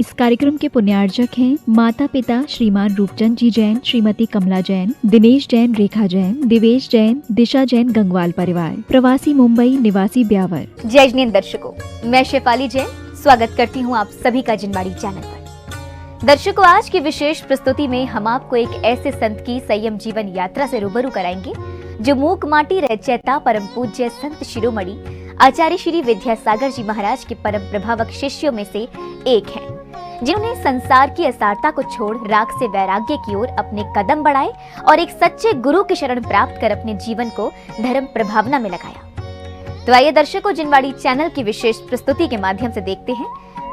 इस कार्यक्रम के पुण्यार्जक हैं माता पिता श्रीमान रूपचंद जी जैन, श्रीमती कमला जैन, दिनेश जैन, रेखा जैन, दिवेश जैन, दिशा जैन, गंगवाल परिवार, प्रवासी मुंबई, निवासी ब्यावर। जय जिनेंद्र दर्शकों, मैं शेफाली जैन स्वागत करती हूँ आप सभी का जिनवाड़ी चैनल पर। दर्शकों, आज की विशेष प्रस्तुति में हम आपको एक ऐसे संत की संयम जीवन यात्रा से रूबरू कराएंगे जो मूक माटी रचयिता परम पूज्य संत शिरोमणि आचार्य श्री विद्यासागर जी महाराज के परम प्रभावक शिष्यों में से एक हैं, जिन्होंने संसार की असारता को छोड़ राग से वैराग्य की ओर अपने कदम बढ़ाए और एक सच्चे गुरु की शरण प्राप्त कर अपने जीवन को धर्म प्रभावना में लगाया। तो आइए दर्शकों, जिनवाड़ी चैनल की विशेष प्रस्तुति के माध्यम से देखते हैं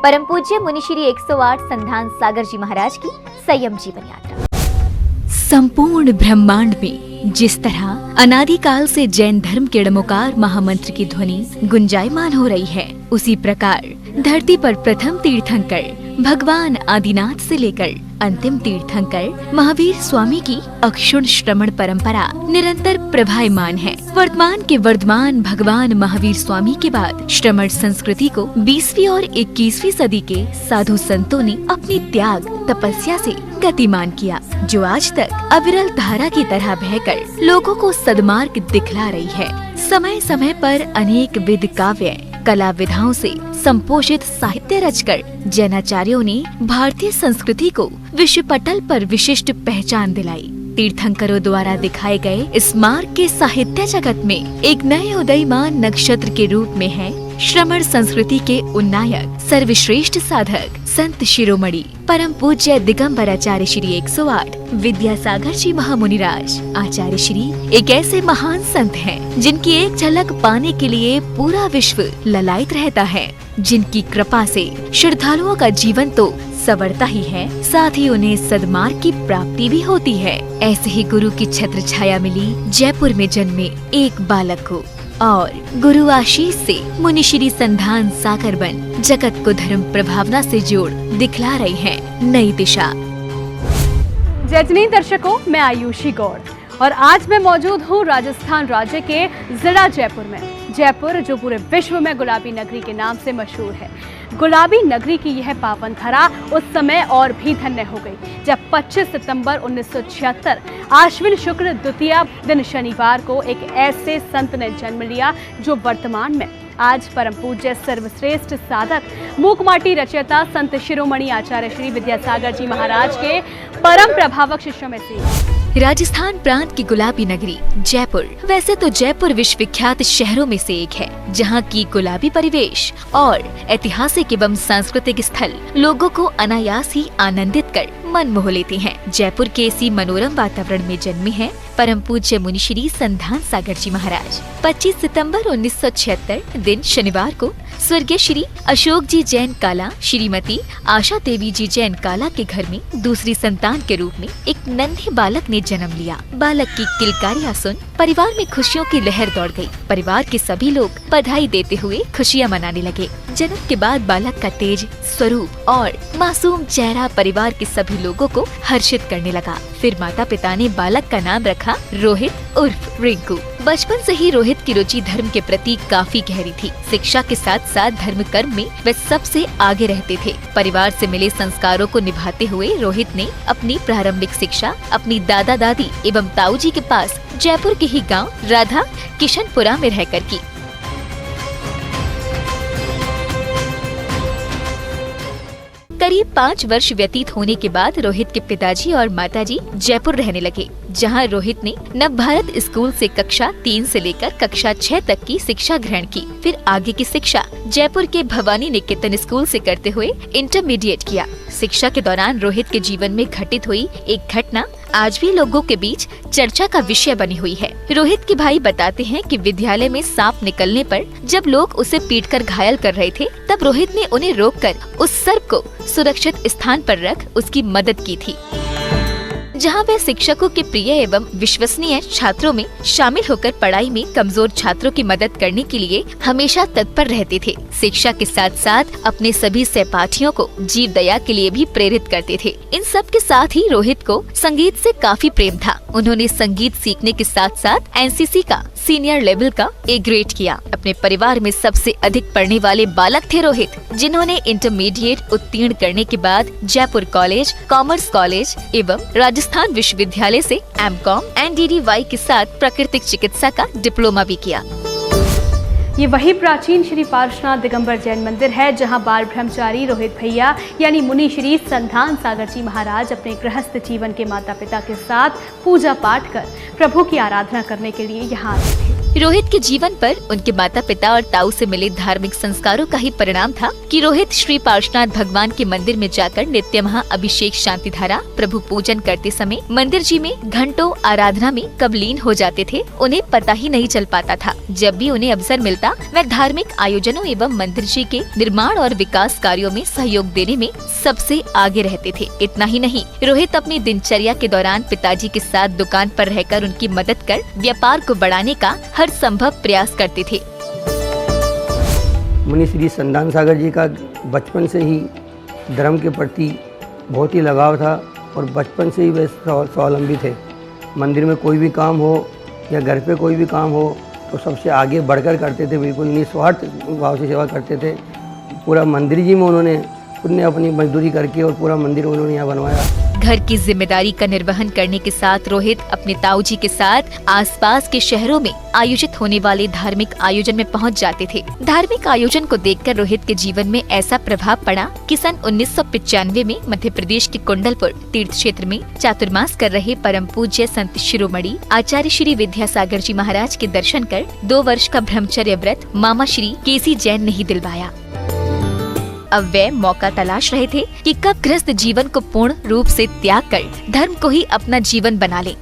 परम पूज्य मुनि श्री 108 संधान सागर जी महाराज की संयम जीवन यात्रा। संपूर्ण ब्रह्मांड में जिस तरह अनादिकाल से जैन धर्म के डमोकार महामंत्र की ध्वनि गुंजायमान हो रही है, उसी प्रकार धरती पर प्रथम तीर्थंकर भगवान आदिनाथ से लेकर अंतिम तीर्थंकर महावीर स्वामी की अक्षुण्ण श्रमण परंपरा निरंतर प्रभायमान है। वर्तमान के वर्धमान भगवान महावीर स्वामी के बाद श्रमण संस्कृति को 20वीं और 21वीं सदी के साधु संतों ने अपनी त्याग तपस्या से गतिमान किया, जो आज तक अविरल धारा की तरह बहकर लोगों को सद्मार्ग दिखला रही है। समय समय पर अनेक विध काव्य कला विधाओं से संपोषित साहित्य रचकर जैनाचार्यों ने भारतीय संस्कृति को विश्व पटल पर विशिष्ट पहचान दिलाई। तीर्थंकरों द्वारा दिखाए गए इस मार्ग के साहित्य जगत में एक नए उदयमान नक्षत्र के रूप में है श्रमण संस्कृति के उन्नायक सर्वश्रेष्ठ साधक संत शिरोमणि परम पूज्य दिगंबर आचार्य श्री 108 विद्यासागर जी महामुनिराज आचार्य श्री एक ऐसे महान संत हैं, जिनकी एक झलक पाने के लिए पूरा विश्व ललायत रहता है, जिनकी कृपा से श्रद्धालुओं का जीवन तो संवरता ही है, साथ ही उन्हें सद्मार्ग की प्राप्ति भी होती है। ऐसे ही गुरु की छत्र छाया मिली जयपुर में जन्मे एक बालक को, और गुरु आशीष से मुनि श्री संधान सागर बन जगत को धर्म प्रभावना से जोड़ दिखला रही हैं नई दिशा। जय जिनेंद्र दर्शकों, मैं आयुषी गौड़ और आज मैं मौजूद हूँ राजस्थान राज्य के जिला जयपुर में। जयपुर जो पूरे विश्व में गुलाबी नगरी के नाम से मशहूर है। गुलाबी नगरी की यह पावन धरा उस समय और भी धन्य हो गई जब 25 सितंबर 1976 आश्विन शुक्ल द्वितीया दिन शनिवार को एक ऐसे संत ने जन्म लिया जो वर्तमान में आज परम पूज्य सर्वश्रेष्ठ साधक मूकमाटी रचयिता संत शिरोमणि आचार्य श्री विद्यासागर जी महाराज के परम प्रभावक शिष्यों में से। राजस्थान प्रांत की गुलाबी नगरी जयपुर वैसे तो जयपुर विश्वविख्यात शहरों में से एक है, जहां की गुलाबी परिवेश और ऐतिहासिक एवं सांस्कृतिक स्थल लोगों को अनायास ही आनंदित कर मन मोह लेते हैं। जयपुर के इसी मनोरम वातावरण में जन्मे हैं परम पूज्य मुनि श्री संधान सागर जी महाराज। 25 सितंबर 1976 दिन शनिवार को स्वर्गीय श्री अशोक जी जैन काला, श्रीमती आशा देवी जी जैन काला के घर में दूसरी संतान के रूप में एक नन्हे बालक ने जन्म लिया। बालक की किलकारियां सुन परिवार में खुशियों की लहर दौड़ गई। परिवार के सभी लोग बधाई देते हुए खुशियां मनाने लगे। जन्म के बाद बालक का तेज स्वरूप और मासूम चेहरा परिवार के सभी लोगों को हर्षित करने लगा। फिर माता पिता ने बालक का नाम रखा रोहित उर्फ रिंकू। बचपन से ही रोहित की रुचि धर्म के प्रति काफी गहरी थी। शिक्षा के साथ साथ धर्म कर्म में वे सबसे आगे रहते थे। परिवार से मिले संस्कारों को निभाते हुए रोहित ने अपनी प्रारंभिक शिक्षा अपनी दादा दादी एवं ताऊ जी के पास जयपुर के ही गांव राधा किशनपुरा में रहकर की। करीब 5 वर्ष व्यतीत होने के बाद रोहित के पिताजी और माताजी जयपुर रहने लगे, जहां रोहित ने नवभारत स्कूल से कक्षा 3 से लेकर कक्षा 6 तक की शिक्षा ग्रहण की। फिर आगे की शिक्षा जयपुर के भवानी निकेतन स्कूल से करते हुए इंटरमीडिएट किया। शिक्षा के दौरान रोहित के जीवन में घटित हुई एक घटना आज भी लोगों के बीच चर्चा का विषय बनी हुई है। रोहित के भाई बताते हैं कि विद्यालय में सांप निकलने पर जब लोग उसे पीटकर घायल कर रहे थे, तब रोहित ने उन्हें रोककर उस सर्प को सुरक्षित स्थान पर रख उसकी मदद की थी। जहां वे शिक्षकों के प्रिय एवं विश्वसनीय छात्रों में शामिल होकर पढ़ाई में कमजोर छात्रों की मदद करने के लिए हमेशा तत्पर रहते थे। शिक्षा के साथ साथ अपने सभी सहपाठियों को जीव दया के लिए भी प्रेरित करते थे। इन सब के साथ ही रोहित को संगीत से काफी प्रेम था। उन्होंने संगीत सीखने के साथ साथ एनसीसी का सीनियर लेवल का ए ग्रेड किया। अपने परिवार में सबसे अधिक पढ़ने वाले बालक थे रोहित, जिन्होंने इंटरमीडिएट उत्तीर्ण करने के बाद जयपुर कॉलेज, कॉमर्स कॉलेज एवं राजस्थान विश्वविद्यालय से एमकॉम NDDY के साथ प्राकृतिक चिकित्सा का डिप्लोमा भी किया। ये वही प्राचीन श्री पार्श्वनाथ दिगंबर जैन मंदिर है जहां बाल ब्रह्मचारी रोहित भैया यानी मुनि श्री संधान सागर जी महाराज अपने गृहस्थ जीवन के माता पिता के साथ पूजा पाठ कर प्रभु की आराधना करने के लिए यहाँ आते थे। रोहित के जीवन पर उनके माता पिता और ताऊ से मिले धार्मिक संस्कारों का ही परिणाम था कि रोहित श्री पार्श्वनाथ भगवान के मंदिर में जाकर नित्य महा अभिषेक शांति धारा प्रभु पूजन करते समय मंदिर जी में घंटों आराधना में कब लीन हो जाते थे, उन्हें पता ही नहीं चल पाता था। जब भी उन्हें अवसर मिलता वह धार्मिक आयोजनों एवं मंदिर जी के निर्माण और विकास कार्यों में सहयोग देने में सबसे आगे रहते थे। इतना ही नहीं, रोहित अपनी दिनचर्या के दौरान पिताजी के साथ दुकान पर रहकर उनकी मदद कर व्यापार को बढ़ाने का हर संभव प्रयास करते थे। मुनि श्री संधान सागर जी का बचपन से ही धर्म के प्रति बहुत ही लगाव था और बचपन से ही वे स्वावलंबी थे। मंदिर में कोई भी काम हो या घर पे कोई भी काम हो तो सबसे आगे बढ़कर करते थे, बिल्कुल निस्वार्थ भाव से सेवा करते थे। पूरा मंदिर जी में उन्होंने अपनी मजदूरी करके और पूरा मंदिर उन्होंने यहाँ बनवाया। घर की जिम्मेदारी का निर्वहन करने के साथ रोहित अपने ताऊ जी के साथ आसपास के शहरों में आयोजित होने वाले धार्मिक आयोजन में पहुंच जाते थे। धार्मिक आयोजन को देखकर रोहित के जीवन में ऐसा प्रभाव पड़ा कि सन 1995 में मध्य प्रदेश के कुंडलपुर तीर्थ क्षेत्र में चातुर्मास कर रहे परम पूज्य संत शिरोमणि आचार्य श्री विद्यासागर जी महाराज के दर्शन कर 2 वर्ष का ब्रह्मचर्य व्रत मामा श्री केसी जैन ने ही दिलवाया। अब वे मौका तलाश रहे थे कि कब गृहस्थ जीवन को पूर्ण रूप से त्याग कर धर्म को ही अपना जीवन बना ले।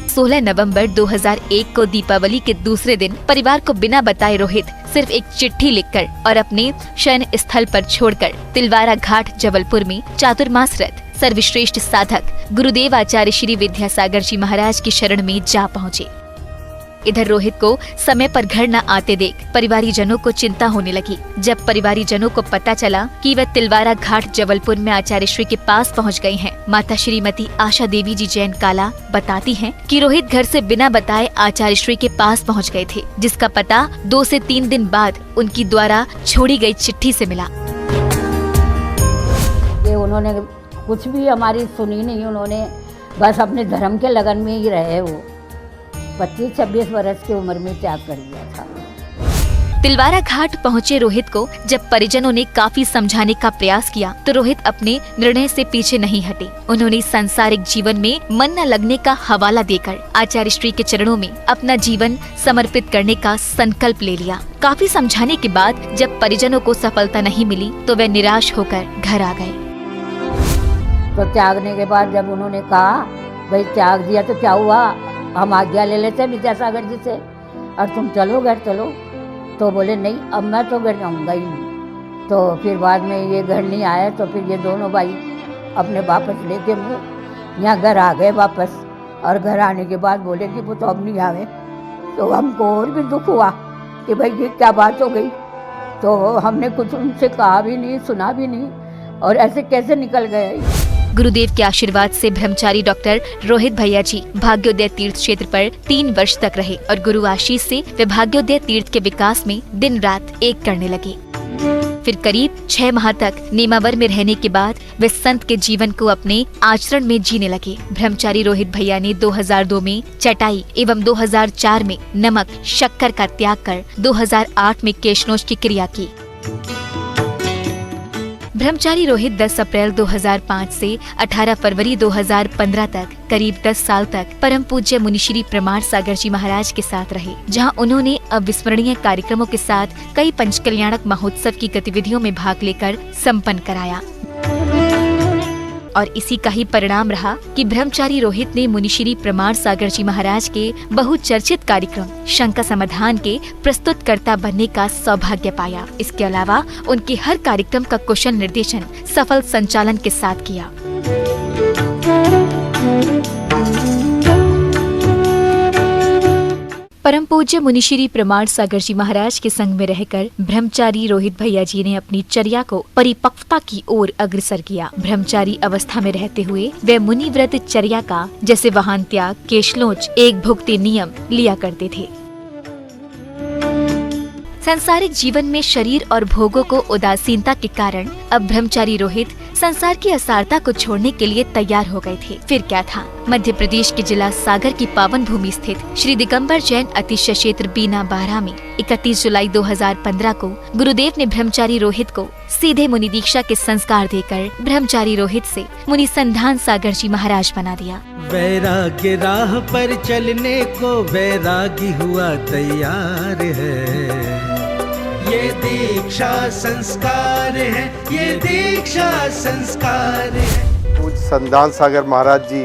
16 नवंबर 2001 को दीपावली के दूसरे दिन परिवार को बिना बताए रोहित सिर्फ एक चिट्ठी लिखकर और अपने शयन स्थल पर छोड़कर तिलवारा घाट जबलपुर में चातुर्मास रत सर्वश्रेष्ठ साधक गुरुदेव आचार्य श्री विद्यासागर जी महाराज की शरण में जा पहुँचे। इधर रोहित को समय पर घर न आते देख परिवारी जनों को चिंता होने लगी। जब परिवारी जनों को पता चला कि वह तिलवारा घाट जबलपुर में आचार्य श्री के पास पहुंच गए हैं, माता श्रीमती आशा देवी जी जैन काला बताती हैं कि रोहित घर से बिना बताए आचार्य श्री के पास पहुंच गए थे, जिसका पता 2 से 3 दिन बाद उनकी द्वारा छोड़ी गई चिट्ठी से मिला। उन्होंने कुछ भी हमारी सुनी नहीं, उन्होंने बस अपने धर्म के लगन में ही रहे। वो 25-26 वर्ष की उम्र में त्याग कर दिया था। तिलवारा घाट पहुंचे रोहित को जब परिजनों ने काफी समझाने का प्रयास किया तो रोहित अपने निर्णय से पीछे नहीं हटे। उन्होंने सांसारिक जीवन में मन न लगने का हवाला देकर आचार्य श्री के चरणों में अपना जीवन समर्पित करने का संकल्प ले लिया। काफी समझाने के बाद जब परिजनों को सफलता नहीं मिली तो वे निराश होकर घर आ गए। तो त्यागने के बाद जब उन्होंने कहा भाई त्याग दिया तो क्या हुआ, हम आज्ञा ले लेते विद्यासागर जी से और तुम चलो घर चलो, तो बोले नहीं अब मैं तो घर जाऊँगा ही नहीं। तो फिर बाद में ये घर नहीं आया तो फिर ये दोनों भाई अपने वापस लेके मुँह यहाँ घर आ गए वापस। और घर आने के बाद बोले कि वो तो अब नहीं आवे। तो हमको और भी दुख हुआ कि भाई ये क्या बात हो गई। तो हमने कुछ उनसे कहा भी नहीं, सुना भी नहीं और ऐसे कैसे निकल गए। गुरुदेव के आशीर्वाद से ब्रह्मचारी डॉक्टर रोहित भैया जी भाग्योदय तीर्थ क्षेत्र पर 3 वर्ष तक रहे और गुरु आशीष से वे भाग्योदय तीर्थ के विकास में दिन रात एक करने लगे। फिर करीब 6 माह तक नेमावर में रहने के बाद वे संत के जीवन को अपने आचरण में जीने लगे। ब्रह्मचारी रोहित भैया ने 2002 में चटाई एवं 2004 में नमक शक्कर का त्याग कर 2008 में केशनोज की क्रिया की। ब्रह्मचारी रोहित 10 अप्रैल 2005 से 18 फरवरी 2015 तक करीब 10 साल तक परम पूज्य मुनि श्री प्रमाण सागर जी महाराज के साथ रहे, जहां उन्होंने अविस्मरणीय कार्यक्रमों के साथ कई पंचकल्याणक महोत्सव की गतिविधियों में भाग लेकर संपन्न कराया। और इसी का ही परिणाम रहा कि ब्रह्मचारी रोहित ने मुनि श्री प्रमाण सागर जी महाराज के बहुचर्चित कार्यक्रम शंका समाधान के प्रस्तुतकर्ता बनने का सौभाग्य पाया। इसके अलावा उनके हर कार्यक्रम का कुशल निर्देशन सफल संचालन के साथ किया। परम पूज्य मुनि श्री प्रमाण सागर जी महाराज के संग में रहकर ब्रह्मचारी रोहित भैया जी ने अपनी चर्या को परिपक्वता की ओर अग्रसर किया। ब्रह्मचारी अवस्था में रहते हुए वे मुनि व्रत चर्या का जैसे वाहन त्याग, केशलोच, एक भुक्ति नियम लिया करते थे। सांसारिक जीवन में शरीर और भोगों को उदासीनता के कारण अब ब्रह्मचारी रोहित संसार की असारता को छोड़ने के लिए तैयार हो गए थे। फिर क्या था? मध्य प्रदेश के जिला सागर की पावन भूमि स्थित श्री दिगंबर जैन अतिशय क्षेत्र बीना बारह में 31 जुलाई 2015 को गुरुदेव ने ब्रह्मचारी रोहित को सीधे मुनि दीक्षा के संस्कार देकर ब्रह्मचारी रोहित से मुनि संधान सागर जी महाराज बना दिया। वैराग्य राह पर चलने को वैरागी हुआ तैयार है। ये दीक्षा संस्कार है, ये दीक्षा संस्कार है। पूज्य संधान सागर महाराज जी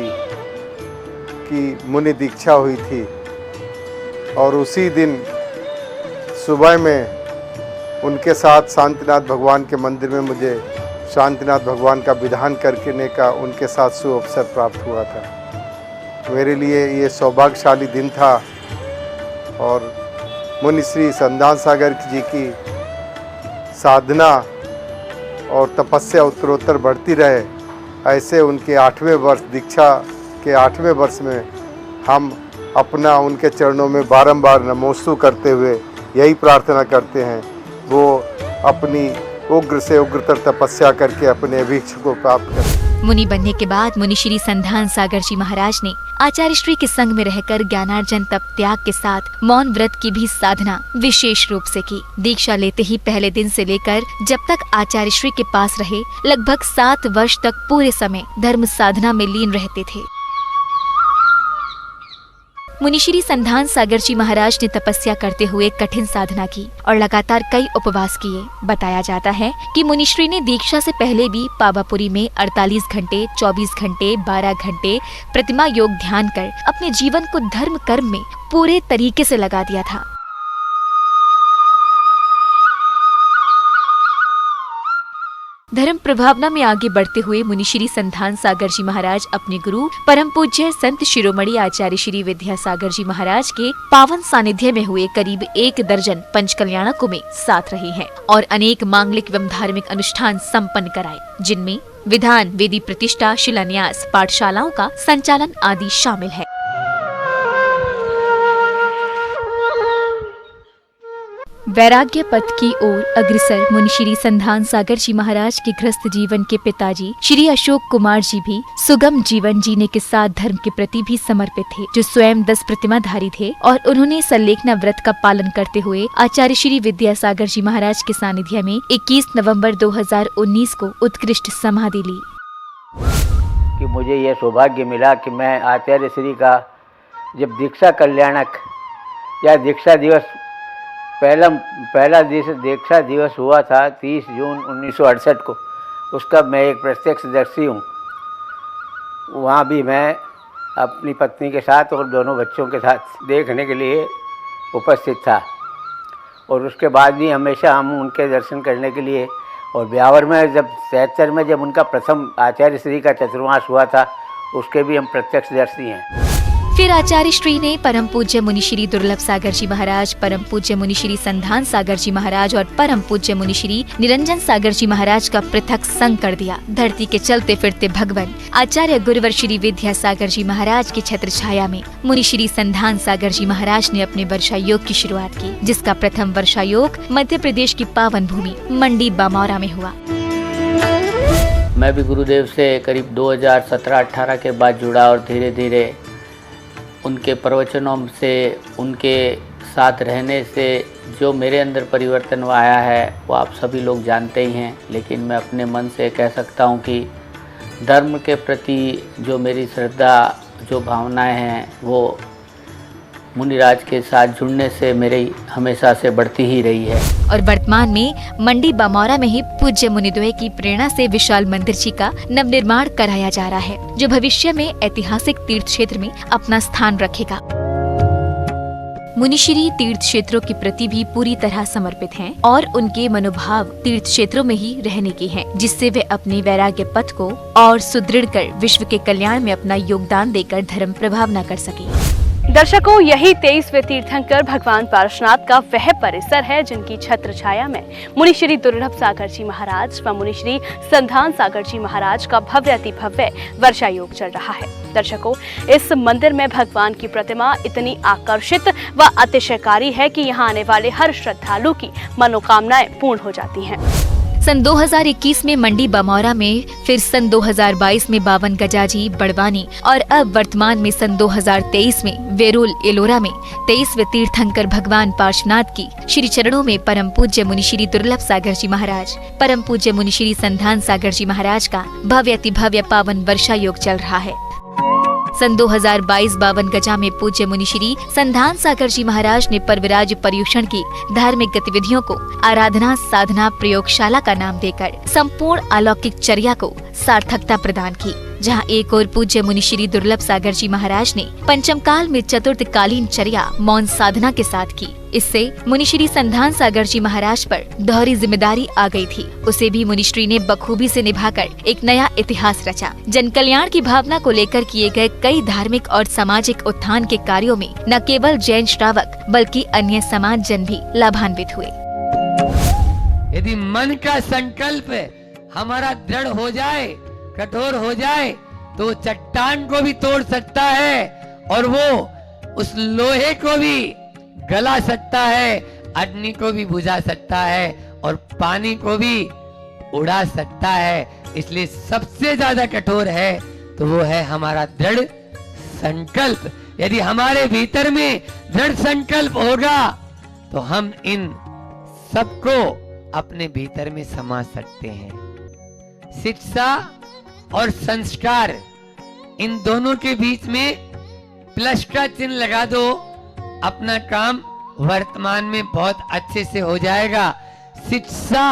की मुनि दीक्षा हुई थी और उसी दिन सुबह में उनके साथ शांतिनाथ भगवान के मंदिर में मुझे शांतिनाथ भगवान का विधान करने का उनके साथ सुअवसर प्राप्त हुआ था। मेरे लिए ये सौभाग्यशाली दिन था और मुनि श्री संधान सागर जी की साधना और तपस्या उत्तरोत्तर बढ़ती रहे, ऐसे उनके 8वें वर्ष दीक्षा के 8वें वर्ष में हम अपना उनके चरणों में बारंबार नमोस्तु करते हुए यही प्रार्थना करते हैं वो अपनी उग्र से उग्रतर तपस्या करके अपने अभीष्ट को प्राप्त करें। मुनि बनने के बाद मुनि श्री संधान सागर जी महाराज ने आचार्य श्री के संग में रहकर ज्ञानार्जन तप त्याग के साथ मौन व्रत की भी साधना विशेष रूप से की। दीक्षा लेते ही पहले दिन से लेकर जब तक आचार्य श्री के पास रहे, लगभग 7 वर्ष तक पूरे समय धर्म साधना में लीन रहते थे। मुनि श्री संधान सागर जी महाराज ने तपस्या करते हुए कठिन साधना की और लगातार कई उपवास किए। बताया जाता है कि मुनिश्री ने दीक्षा से पहले भी पावापुरी में 48 घंटे, 24 घंटे, 12 घंटे प्रतिमा योग ध्यान कर अपने जीवन को धर्म कर्म में पूरे तरीके से लगा दिया था। धर्म प्रभावना में आगे बढ़ते हुए मुनि श्री संधान सागर जी महाराज अपने गुरु परम पूज्य संत शिरोमणि आचार्य श्री विद्यासागर जी महाराज के पावन सानिध्य में हुए करीब 1 दर्जन पंच कल्याणकों में साथ रहे हैं और अनेक मांगलिक एवं धार्मिक अनुष्ठान संपन्न कराए, जिनमें विधान, वेदी प्रतिष्ठा, शिलान्यास, पाठशालाओं का संचालन आदि शामिल है। वैराग्य पथ की ओर अग्रसर मुनि श्री संधान सागर जी महाराज के गृहस्थ जीवन के पिताजी श्री अशोक कुमार जी भी सुगम जीवन जीने के साथ धर्म के प्रति भी समर्पित थे, जो स्वयं 10 प्रतिमाधारी थे और उन्होंने सल्लेखना व्रत का पालन करते हुए आचार्य श्री विद्यासागर जी महाराज के सानिध्य में 21 नवंबर 2019 को उत्कृष्ट समाधि ली। कि मुझे यह सौभाग्य मिला कि मैं आचार्य श्री का जब दीक्षा कल्याणक या दीक्षा दिवस पहला दीक्षा दिवस हुआ था 30 जून 1968 को, उसका मैं एक प्रत्यक्षदर्शी हूँ। वहाँ भी मैं अपनी पत्नी के साथ और दोनों बच्चों के साथ देखने के लिए उपस्थित था और उसके बाद भी हमेशा हम उनके दर्शन करने के लिए, और ब्यावर में जब 73 में जब उनका प्रथम आचार्य श्री का चतुर्मास हुआ था, उसके भी हम प्रत्यक्षदर्शी हैं। फिर आचार्य श्री ने परम पूज्य मुनि श्री दुर्लभ सागर जी महाराज, परम पूज्य मुनि श्री संधान सागर जी महाराज और परम पूज्य मुनि श्री निरंजन सागर जी महाराज का पृथक संग कर दिया। धरती के चलते फिरते भगवान आचार्य गुरुवर श्री विद्यासागर जी महाराज की छत्र छाया में मुनि श्री संधान सागर जी महाराज ने अपने वर्षा योग की शुरुआत की, जिसका प्रथम वर्षा योग मध्य प्रदेश की पावन भूमि मंडी बामौरा में हुआ। मैं भी गुरुदेव से करीब 2017-18 के बाद जुड़ा और धीरे धीरे उनके प्रवचनों से, उनके साथ रहने से जो मेरे अंदर परिवर्तन आया है वो आप सभी लोग जानते ही हैं। लेकिन मैं अपने मन से कह सकता हूँ कि धर्म के प्रति जो मेरी श्रद्धा, जो भावनाएं हैं, वो मुनिराज के साथ जुड़ने से मेरी हमेशा से बढ़ती ही रही है। और वर्तमान में मंडी बामौरा में ही पूज्य मुनिद्वय की प्रेरणा से विशाल मंदिर जी का नवनिर्माण कराया जा रहा है, जो भविष्य में ऐतिहासिक तीर्थ क्षेत्र में अपना स्थान रखेगा। मुनिश्री तीर्थ क्षेत्रों के प्रति भी पूरी तरह समर्पित हैं और उनके मनोभाव तीर्थ क्षेत्रों में ही रहने के हैं, जिससे वे अपने वैराग्य पथ को और सुदृढ़ कर विश्व के कल्याण में अपना योगदान देकर धर्म प्रभावना कर सके। दर्शकों, यही 23वें तीर्थंकर भगवान पार्श्वनाथ का वह परिसर है जिनकी छत्र छाया में मुनि श्री दुर्लभ सागर जी महाराज व मुनि श्री संधान सागर जी महाराज का भव्य अति भव्य वर्षा योग चल रहा है। दर्शकों, इस मंदिर में भगवान की प्रतिमा इतनी आकर्षित व अतिशयकारी है कि यहाँ आने वाले हर श्रद्धालु की मनोकामनाएं पूर्ण हो जाती हैं। सन 2021 में मंडी बमौरा में, फिर सन 2022 में बावन गजाजी बड़वानी और अब वर्तमान में सन 2023 में वेरुल एलोरा में 23वें तीर्थंकर भगवान पार्श्वनाथ की श्री चरणों में परम पूज्य मुनि श्री दुर्लभ सागर जी महाराज, परम पूज्य मुनि श्री संधान सागर जी महाराज का भव्य अति भव्य पावन वर्षा योग चल रहा है। सन 2022 बावन गजा में पूज्य मुनि श्री संधान सागर जी महाराज ने परविराज पर्यूषण की धार्मिक गतिविधियों को आराधना साधना प्रयोगशाला का नाम देकर संपूर्ण अलौकिक चर्या को सार्थकता प्रदान की, जहां एक और पूज्य मुनि श्री दुर्लभ सागर जी महाराज ने पंचम काल में चतुर्थकालीन चर्या मौन साधना के साथ की। इससे मुनि श्री संधान सागर जी महाराज पर दोहरी जिम्मेदारी आ गई थी। उसे भी मुनिश्री ने बखूबी से निभाकर एक नया इतिहास रचा। जन कल्याण की भावना को लेकर किए गए कई धार्मिक और सामाजिक उत्थान के कार्यों में न केवल जैन श्रावक बल्कि अन्य समाज जन भी लाभान्वित हुए। यदि मन का संकल्प हमारा दृढ़ हो जाए, कठोर हो जाए, तो चट्टान को भी तोड़ सकता है और वो उस लोहे को भी गला सकता है, अग्नि को भी बुझा सकता है और पानी को भी उड़ा सकता है। इसलिए सबसे ज्यादा कठोर है तो वो है हमारा दृढ़ संकल्प। यदि हमारे भीतर में दृढ़ संकल्प होगा तो हम इन सबको अपने भीतर में समा सकते हैं। शिक्षा और संस्कार, इन दोनों के बीच में प्लस का चिन्ह लगा दो, अपना काम वर्तमान में बहुत अच्छे से हो जाएगा। शिक्षा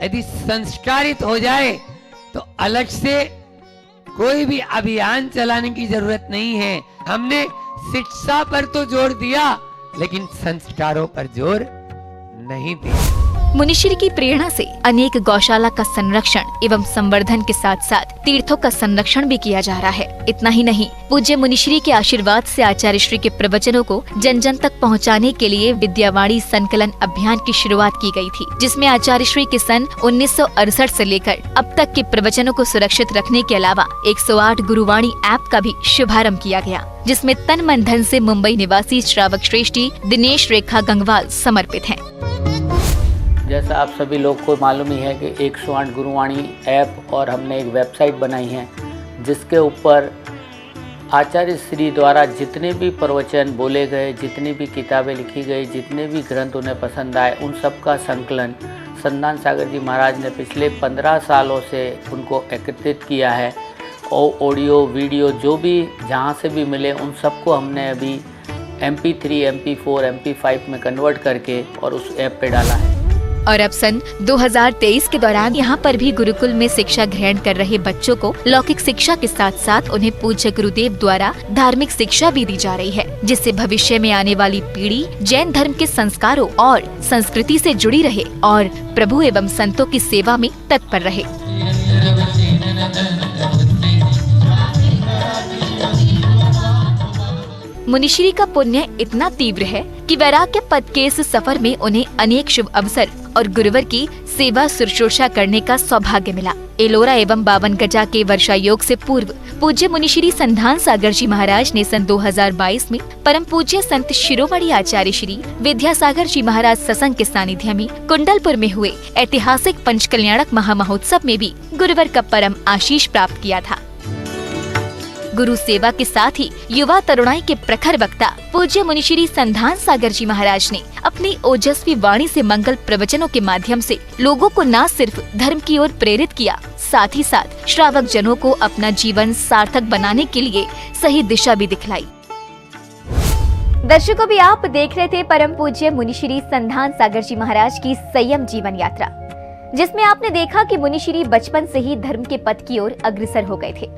यदि संस्कारित हो जाए तो अलग से कोई भी अभियान चलाने की जरूरत नहीं है। हमने शिक्षा पर तो जोर दिया लेकिन संस्कारों पर जोर नहीं दिया। मुनिश्री की प्रेरणा से अनेक गौशाला का संरक्षण एवं संवर्धन के साथ साथ तीर्थों का संरक्षण भी किया जा रहा है। इतना ही नहीं, पूज्य मुनिश्री के आशीर्वाद से आचार्य श्री के प्रवचनों को जन जन तक पहुंचाने के लिए विद्यावाणी संकलन अभियान की शुरुआत की गई थी, जिसमें आचार्य श्री के सन 1968 से लेकर अब तक के प्रवचनों को सुरक्षित रखने के अलावा 108 गुरुवाणी ऐप का भी शुभारम्भ किया गया, जिसमें तन मन धन से मुंबई निवासी श्रावक श्रेष्ठी दिनेश रेखा गंगवाल समर्पित हैं। जैसा आप सभी लोग को मालूम ही है कि 108 गुरुवाणी ऐप और हमने एक वेबसाइट बनाई है जिसके ऊपर आचार्य श्री द्वारा जितने भी प्रवचन बोले गए, जितनी भी किताबें लिखी गई, जितने भी ग्रंथ उन्हें पसंद आए, उन सब का संकलन संधान सागर जी महाराज ने पिछले 15 सालों से उनको एकत्रित किया है और ऑडियो वीडियो जो भी जहाँ से भी मिले उन सबको हमने अभी MP3, MP4, MP5 में कन्वर्ट करके और उस ऐप पे डाला है। और अब सन 2023 के दौरान यहाँ पर भी गुरुकुल में शिक्षा ग्रहण कर रहे बच्चों को लौकिक शिक्षा के साथ साथ उन्हें पूज्य गुरुदेव द्वारा धार्मिक शिक्षा भी दी जा रही है, जिससे भविष्य में आने वाली पीढ़ी जैन धर्म के संस्कारों और संस्कृति से जुड़ी रहे और प्रभु एवं संतों की सेवा में तत्पर रहे। मुनिश्री का पुण्य इतना तीव्र है कि वैराग्य पद के इस सफर में उन्हें अनेक शुभ अवसर और गुरुवर की सेवा शुश्रूषा करने का सौभाग्य मिला। एलोरा एवं बावन गजा के वर्षा योग से पूर्व पूज्य मुनिश्री संधान सागर जी महाराज ने सन 2022 में परम पूज्य संत शिरोमणि आचार्य श्री विद्यासागर जी महाराज सत्संग के सानिध्य में कुंडलपुर में हुए ऐतिहासिक पंचकल्याणक महामहोत्सव में भी गुरुवर का परम आशीष प्राप्त किया था। गुरु सेवा के साथ ही युवा तरुणाई के प्रखर वक्ता पूज्य मुनिश्री संधान सागर जी महाराज ने अपनी ओजस्वी वाणी से मंगल प्रवचनों के माध्यम से लोगों को न सिर्फ धर्म की ओर प्रेरित किया, साथ ही साथ श्रावक जनों को अपना जीवन सार्थक बनाने के लिए सही दिशा भी दिखलाई। दर्शकों, भी आप देख रहे थे परम पूज्य मुनिश्री संधान सागर जी महाराज की संयम जीवन यात्रा, जिसमें आपने देखा कि मुनिश्री बचपन से ही धर्म के पथ की ओर अग्रसर हो गए थे,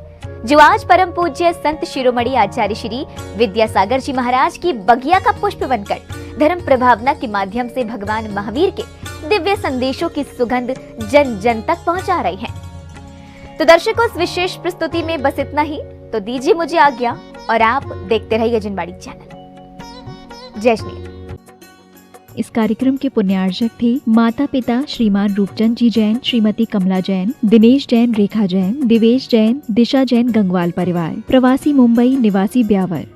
जो आज परम पूज्य संत शिरोमणि आचार्य श्री विद्यासागर जी महाराज की बगिया का पुष्प बनकर धर्म प्रभावना के माध्यम से भगवान महावीर के दिव्य संदेशों की सुगंध जन जन तक पहुंचा रही हैं। तो दर्शकों, इस विशेष प्रस्तुति में बस इतना ही। तो दीजिए मुझे आज्ञा। और आप देखते रहिए जिनवाड़ी चैनल। जय श्री। इस कार्यक्रम के पुण्यार्जक थे माता पिता श्रीमान रूपचंद जी जैन, श्रीमती कमला जैन, दिनेश जैन, रेखा जैन, दिवेश जैन, दिशा जैन गंगवाल परिवार, प्रवासी मुंबई, निवासी ब्यावर।